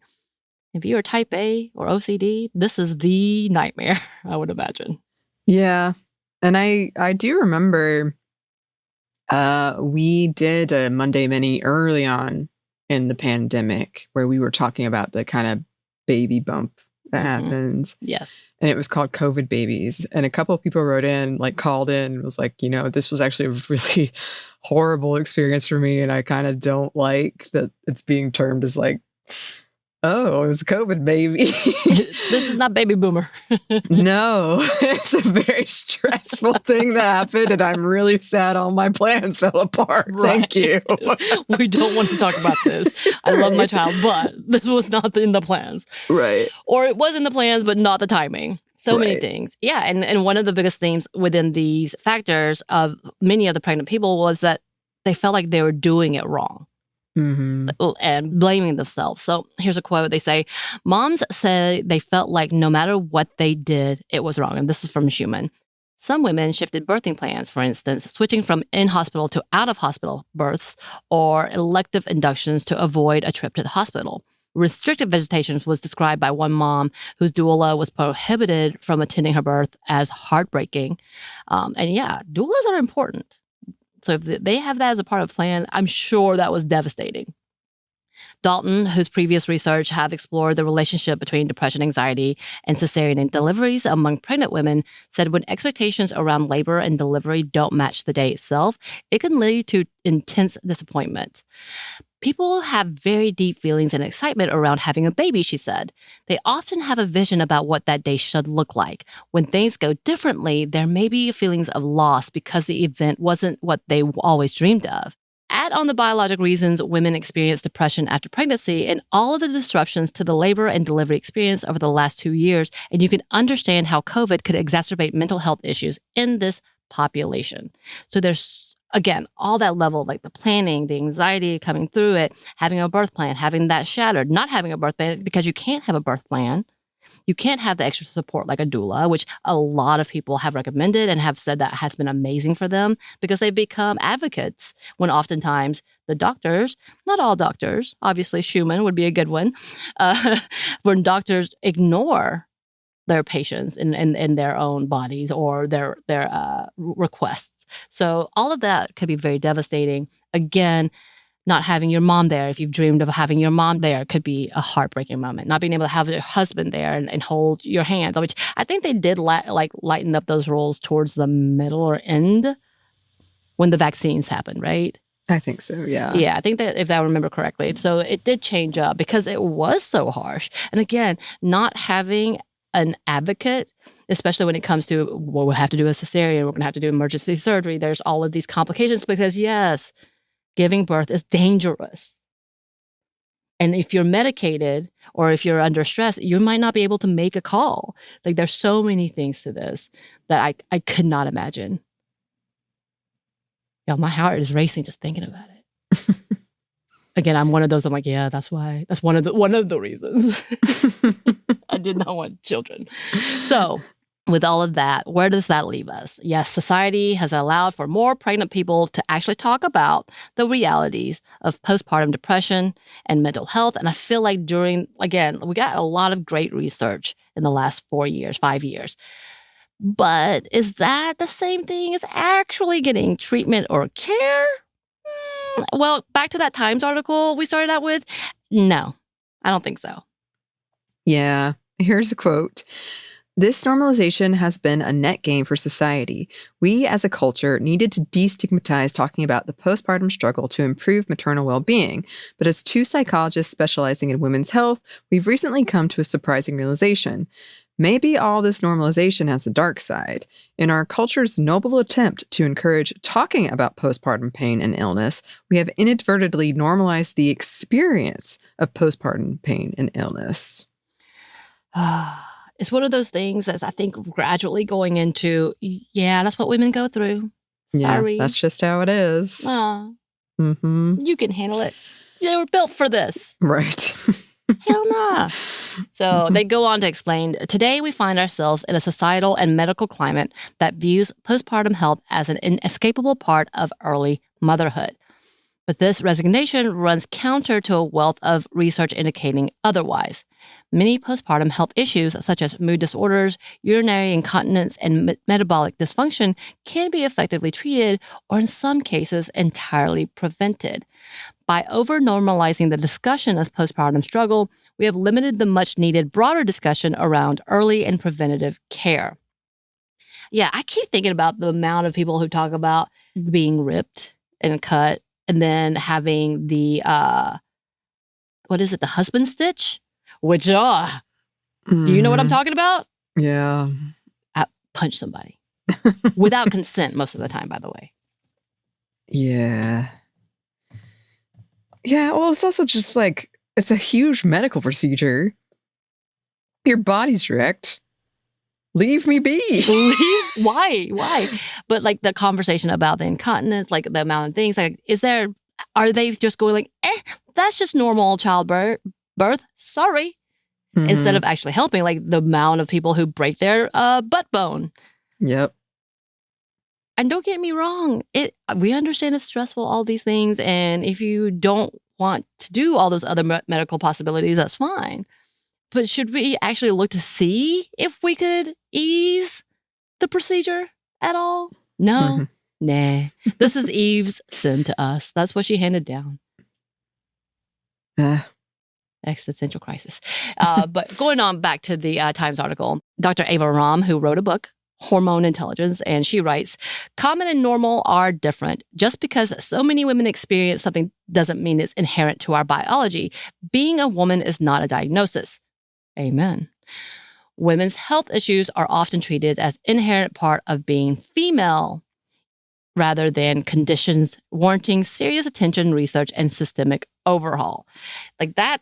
If you're type A or OCD, this is the nightmare, I would imagine. Yeah. And I do remember we did a Monday Mini early on in the pandemic where we were talking about the kind of baby bump that happens. Yes. And it was called COVID babies. And a couple of people wrote in, like called in and was like, this was actually a really horrible experience for me. And I kind of don't like that it's being termed as like, oh, it was a COVID baby. This is not baby boomer. No, it's a very stressful thing that happened. And I'm really sad all my plans fell apart. Right. Thank you. We don't want to talk about this. I love my child, but this was not in the plans. Right. Or it was in the plans, but not the timing. So many things. Yeah. And one of the biggest themes within these factors of many of the pregnant people was that they felt like they were doing it wrong. And blaming themselves. So here's a quote. They say, moms say they felt like no matter what they did, it was wrong. And this is from Schumann. Some women shifted birthing plans, for instance, switching from in-hospital to out-of-hospital births or elective inductions to avoid a trip to the hospital. Restricted vegetation was described by one mom whose doula was prohibited from attending her birth as heartbreaking. And yeah, doulas are important. So if they have that as a part of the plan, I'm sure that was devastating. Dalton, whose previous research have explored the relationship between depression, anxiety, and cesarean deliveries among pregnant women, said when expectations around labor and delivery don't match the day itself, it can lead to intense disappointment. People have very deep feelings and excitement around having a baby, she said. They often have a vision about what that day should look like. When things go differently, there may be feelings of loss because the event wasn't what they always dreamed of. Add on the biologic reasons women experience depression after pregnancy and all of the disruptions to the labor and delivery experience over the last 2 years, and you can understand how COVID could exacerbate mental health issues in this population. So there's again, all that level, like the planning, the anxiety coming through it, having a birth plan, having that shattered, not having a birth plan because you can't have a birth plan. You can't have the extra support like a doula, which a lot of people have recommended and have said that has been amazing for them because they become advocates when oftentimes the doctors, not all doctors, obviously Schumann would be a good one, when doctors ignore their patients in their own bodies or their requests. So all of that could be very devastating. Again, not having your mom there, if you've dreamed of having your mom there, could be a heartbreaking moment. Not being able to have your husband there and hold your hand, which I think they did lighten up those roles towards the middle or end when the vaccines happened, right? I think so, yeah. Yeah, I think that if I remember correctly. So it did change up because it was so harsh. And again, not having an advocate, especially when it comes to, well, we'll have to do a cesarean, we're going to have to do emergency surgery. There's all of these complications because, yes, giving birth is dangerous. And if you're medicated or if you're under stress, you might not be able to make a call. Like there's so many things to this that I could not imagine. Yeah, my heart is racing just thinking about it. Again, I'm one of those. I'm like, yeah, that's why. That's one of the reasons. I did not want children. So, with all of that, where does that leave us? Yes, society has allowed for more pregnant people to actually talk about the realities of postpartum depression and mental health. And I feel like we got a lot of great research in the last 5 years. But is that the same thing as actually getting treatment or care? Well, back to that Times article we started out with. No, I don't think so. Yeah, here's a quote. This normalization has been a net gain for society. We as a culture needed to destigmatize talking about the postpartum struggle to improve maternal well-being. But as two psychologists specializing in women's health, we've recently come to a surprising realization. Maybe all this normalization has a dark side. In our culture's noble attempt to encourage talking about postpartum pain and illness, we have inadvertently normalized the experience of postpartum pain and illness. It's one of those things that's, I think, gradually going into, yeah, that's what women go through. Sorry. Yeah, that's just how it is. You can handle it. They were built for this. Right. Hell nah. So they go on to explain, today we find ourselves in a societal and medical climate that views postpartum health as an inescapable part of early motherhood. But this resignation runs counter to a wealth of research indicating otherwise. Many postpartum health issues, such as mood disorders, urinary incontinence, and metabolic dysfunction, can be effectively treated or, in some cases, entirely prevented. By over-normalizing the discussion of postpartum struggle, we have limited the much-needed broader discussion around early and preventative care. Yeah, I keep thinking about the amount of people who talk about being ripped and cut and then having the, the husband stitch? Which, do you know what I'm talking about? Yeah. I punch somebody. Without consent most of the time, by the way. Yeah. Yeah, well, it's also just like, it's a huge medical procedure. Your body's wrecked. Leave me be. Why? But like the conversation about the incontinence, like the amount of things, like are they just going like, that's just normal childbirth? Sorry. Mm-hmm. Instead of actually helping, like the amount of people who break their butt bone. Yep. And don't get me wrong, we understand it's stressful, all these things, and if you don't want to do all those other medical possibilities, that's fine. But should we actually look to see if we could ease the procedure at all? No. Nah. This is Eve's sin to us. That's what she handed down. Existential crisis. But going on back to the Times article, Dr. Ava Ram, who wrote a book, Hormone Intelligence, and she writes, common and normal are different. Just because so many women experience something doesn't mean it's inherent to our biology. Being a woman is not a diagnosis. Amen. Women's health issues are often treated as inherent part of being female, rather than conditions warranting serious attention, research, and systemic overhaul. Like I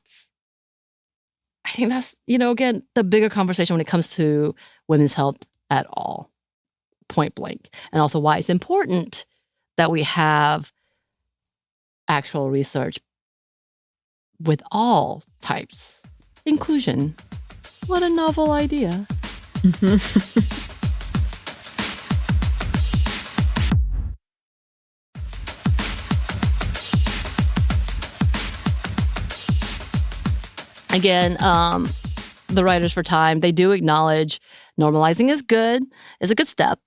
think that's, again, the bigger conversation when it comes to women's health at all, point blank. And also why it's important that we have actual research with all types. Inclusion. What a novel idea. Again, the Writers for Time, they do acknowledge normalizing is a good step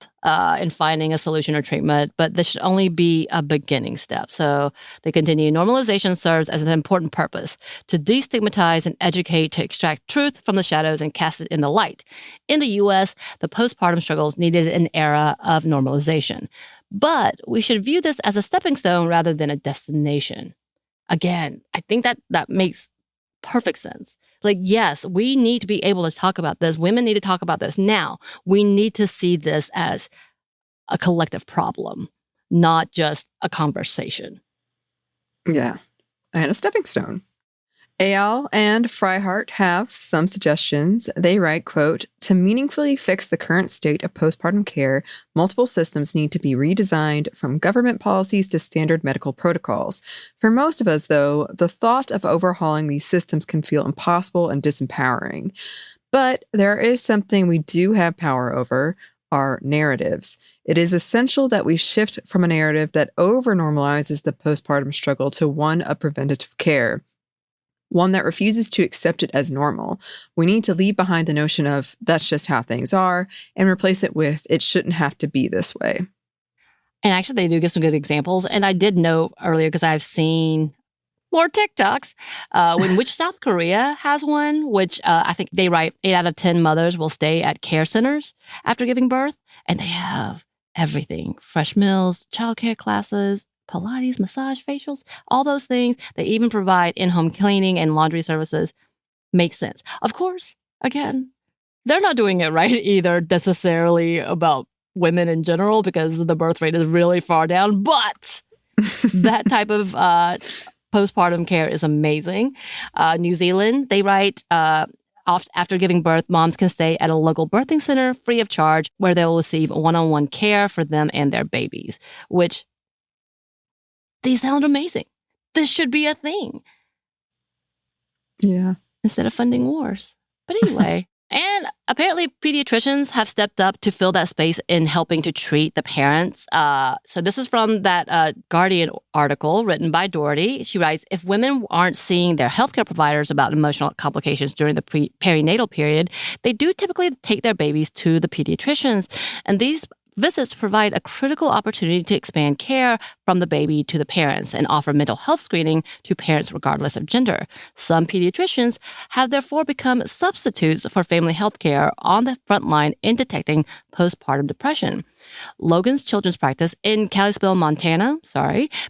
in finding a solution or treatment, but this should only be a beginning step. So they continue, normalization serves as an important purpose to destigmatize and educate, to extract truth from the shadows and cast it in the light. In the U.S., the postpartum struggles needed an era of normalization, but we should view this as a stepping stone rather than a destination. Again, I think that makes perfect sense. Like, yes, we need to be able to talk about this. Women need to talk about this now. We need to see this as a collective problem, not just a conversation. Yeah. And a stepping stone. Ayal and Freihardt have some suggestions. They write, quote, to meaningfully fix the current state of postpartum care, multiple systems need to be redesigned from government policies to standard medical protocols. For most of us, though, the thought of overhauling these systems can feel impossible and disempowering. But there is something we do have power over, our narratives. It is essential that we shift from a narrative that over-normalizes the postpartum struggle to one of preventative care. One that refuses to accept it as normal. We need to leave behind the notion of that's just how things are and replace it with it shouldn't have to be this way. And actually, they do give some good examples. And I did know earlier, because I've seen more TikToks, which South Korea has one, which I think they write 8 out of 10 mothers will stay at care centers after giving birth. And they have everything, fresh meals, childcare classes, Pilates, massage, facials, all those things. They even provide in-home cleaning and laundry services. Makes sense. Of course, again, they're not doing it right either necessarily about women in general, because the birth rate is really far down. But that type of postpartum care is amazing. New Zealand, they write, after giving birth, moms can stay at a local birthing center free of charge, where they will receive one-on-one care for them and their babies, which these sound amazing. This should be a thing. Yeah. Instead of funding wars. But anyway, and apparently pediatricians have stepped up to fill that space in helping to treat the parents. So this is from that Guardian article written by Doherty. She writes, if women aren't seeing their healthcare providers about emotional complications during the perinatal period, they do typically take their babies to the pediatricians. And these visits provide a critical opportunity to expand care from the baby to the parents and offer mental health screening to parents regardless of gender. Some pediatricians have therefore become substitutes for family health care on the front line in detecting postpartum depression. Logan's Children's Practice in Kalispell, Montana,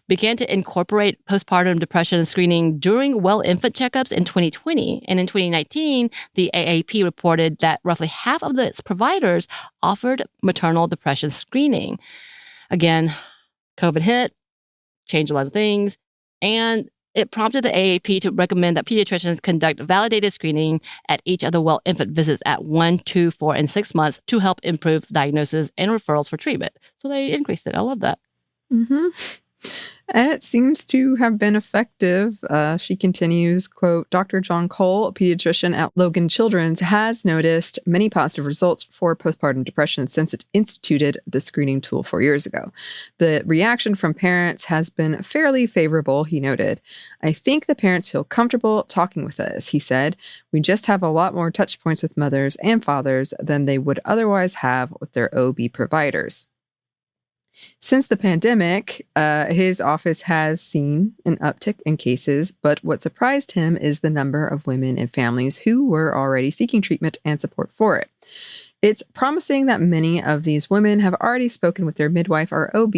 began to incorporate postpartum depression screening during well infant checkups in 2020. And in 2019, the AAP reported that roughly half of its providers offered maternal depression screening. Again, COVID hit, changed a lot of things. And It prompted the AAP to recommend that pediatricians conduct validated screening at each of the well infant visits at 1, 2, 4, and 6 months to help improve diagnosis and referrals for treatment. So they increased it. I love that. Mm-hmm. And it seems to have been effective. She continues, quote, Dr. John Cole, a pediatrician at Logan Children's, has noticed many positive results for postpartum depression since it instituted the screening tool 4 years ago. The reaction from parents has been fairly favorable, he noted. I think the parents feel comfortable talking with us, he said. We just have a lot more touch points with mothers and fathers than they would otherwise have with their OB providers. Since the pandemic, his office has seen an uptick in cases, but what surprised him is the number of women and families who were already seeking treatment and support for it. It's promising that many of these women have already spoken with their midwife or OB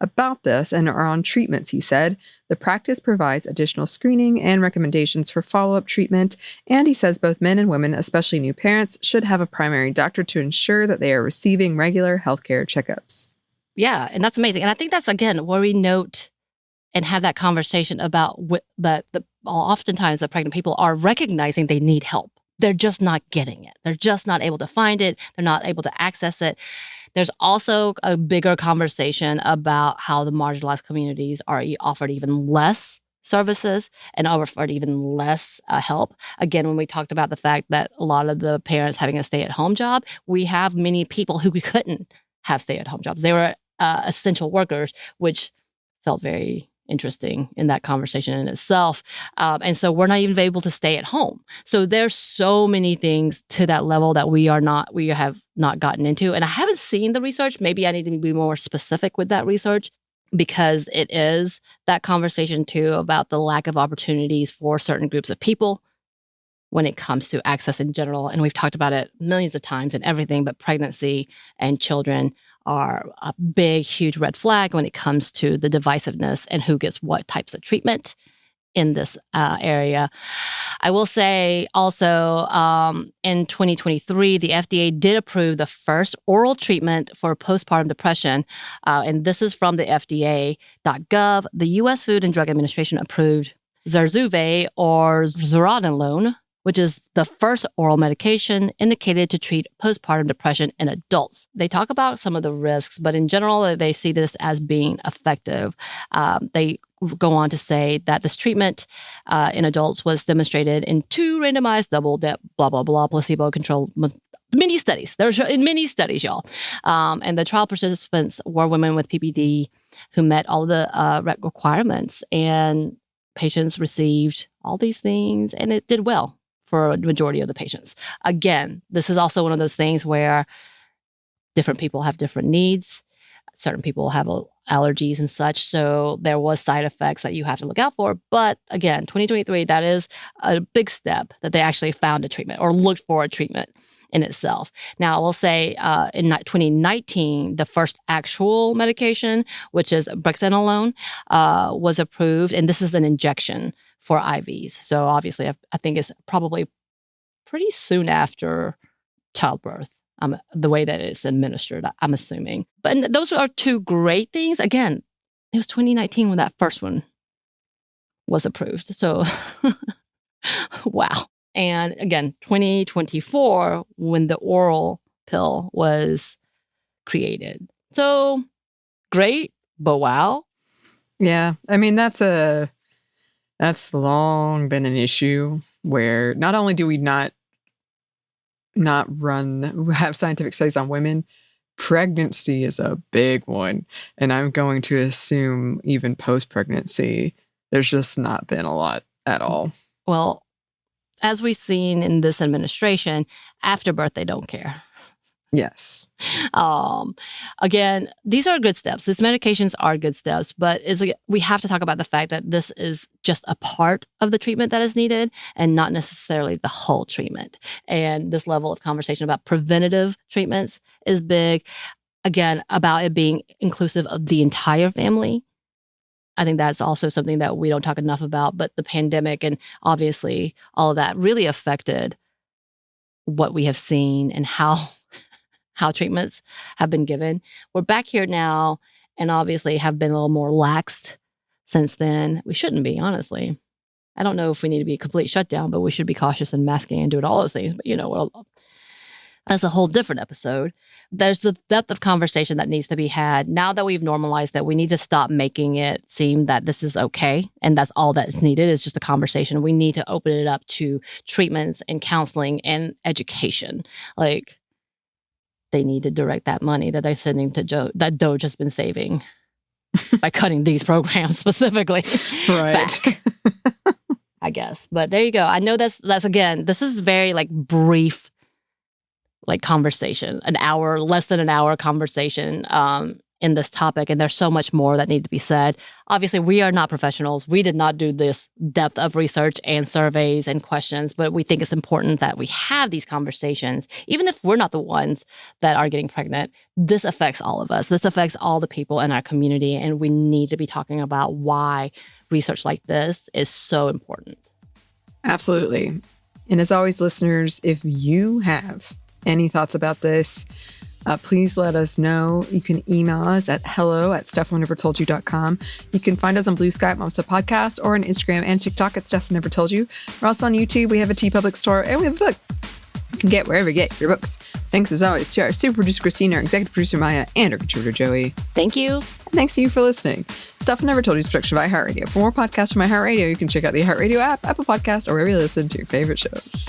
about this and are on treatments, he said. The practice provides additional screening and recommendations for follow-up treatment, and he says both men and women, especially new parents, should have a primary doctor to ensure that they are receiving regular healthcare checkups. Yeah, and that's amazing. And I think that's, again, where we note and have that conversation about that oftentimes the pregnant people are recognizing they need help. They're just not getting it. They're just not able to find it. They're not able to access it. There's also a bigger conversation about how the marginalized communities are offered even less services and offered even less help. Again, when we talked about the fact that a lot of the parents having a stay-at-home job, we have many people who couldn't have stay-at-home jobs. They were essential workers, which felt very interesting in that conversation in itself. And so we're not even able to stay at home. So there's so many things to that level that we have not gotten into. And I haven't seen the research. Maybe I need to be more specific with that research, because it is that conversation too about the lack of opportunities for certain groups of people when it comes to access in general. And we've talked about it millions of times and everything, but pregnancy and children are a big, huge red flag when it comes to the divisiveness and who gets what types of treatment in this area. I will say also in 2023, the FDA did approve the first oral treatment for postpartum depression. And this is from the FDA.gov. The U.S. Food and Drug Administration approved Zurzuvae or zuranolone, which is the first oral medication indicated to treat postpartum depression in adults. They talk about some of the risks, but in general, they see this as being effective. They go on to say that this treatment in adults was demonstrated in 2 randomized placebo-controlled many studies. There's in many studies, y'all. And the trial participants were women with PPD who met all the requirements, and patients received all these things, and it did well for a majority of the patients. Again, this is also one of those things where different people have different needs. Certain people have allergies and such. So there was side effects that you have to look out for. But again, 2023, that is a big step that they actually found a treatment or looked for a treatment in itself. Now, I will say in 2019, the first actual medication, which is brexanolone, was approved. And this is an injection for IVs. So obviously, I think it's probably pretty soon after childbirth, the way that it's administered, I'm assuming. But those are 2 great things. Again, it was 2019 when that first one was approved. So, wow. And again, 2024 when the oral pill was created. So, great, but wow. Yeah, I mean, that's long been an issue where not only do we not have scientific studies on women, pregnancy is a big one. And I'm going to assume even post-pregnancy, there's just not been a lot at all. Well, as we've seen in this administration, after birth, they don't care. Yes. Again, these are good steps. These medications are good steps, but we have to talk about the fact that this is just a part of the treatment that is needed and not necessarily the whole treatment. And this level of conversation about preventative treatments is big. Again, about it being inclusive of the entire family. I think that's also something that we don't talk enough about, but the pandemic and obviously all of that really affected what we have seen and how treatments have been given. We're back here now and obviously have been a little more laxed since then. We shouldn't be, honestly. I don't know if we need to be a complete shutdown, but we should be cautious in masking and doing all those things. But, that's a whole different episode. There's the depth of conversation that needs to be had. Now that we've normalized that, we need to stop making it seem that this is okay. And that's all that's needed is just a conversation. We need to open it up to treatments and counseling and education. Like, they need to direct that money that they're sending to that Doge has been saving by cutting these programs specifically back, I guess. But there you go. I know that's again, this is very brief conversation, less than an hour conversation in this topic. And there's so much more that need to be said. Obviously, we are not professionals. We did not do this depth of research and surveys and questions, but we think it's important that we have these conversations. Even if we're not the ones that are getting pregnant, this affects all of us. This affects all the people in our community. And we need to be talking about why research like this is so important. Absolutely. And as always, listeners, if you have any thoughts about this, please let us know. You can email us at hello@stuffInevertoldyou.com. You can find us on Blue Sky at Momstuff Podcast or on Instagram and TikTok at Stuff I Never Told You. We're also on YouTube. We have a TeePublic store and we have a book you can get wherever you get your books. Thanks as always to our super producer Christine, our executive producer Maya, and our contributor Joey. Thank you. And thanks to you for listening. Stuff I Never Told You is a production of iHeartRadio. For more podcasts from iHeartRadio, you can check out the iHeartRadio app, Apple Podcasts, or wherever you listen to your favorite shows.